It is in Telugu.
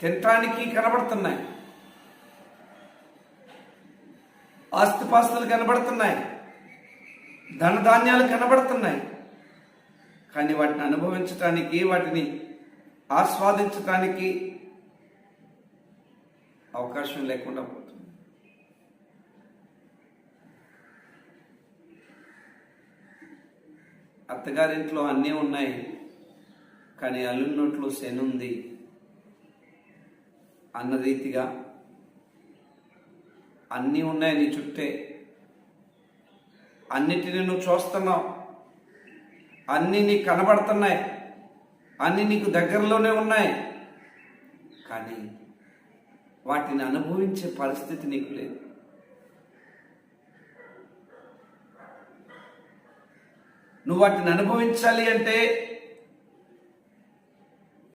తినటానికి కనబడుతున్నాయి, ఆస్తిపాస్తులు కనబడుతున్నాయి, ధనధాన్యాలు కనబడుతున్నాయి. కానీ వాటిని అనుభవించటానికి, వాటిని ఆస్వాదించటానికి అవకాశం లేకుండా పోతుంది. అత్తగారింట్లో అన్నీ ఉన్నాయి, కానీ అల్లుని నోట్లో శని ఉంది అన్న రీతిగా అన్నీ ఉన్నాయి నీ చుట్టే, అన్నిటిని నువ్వు చూస్తున్నావు, అన్నీ నీకు కనబడుతున్నాయి, అన్నీ నీకు దగ్గరలోనే ఉన్నాయి, కానీ వాటిని అనుభవించే పరిస్థితి నీకు లేదు. నువ్వు వాటిని అనుభవించాలి అంటే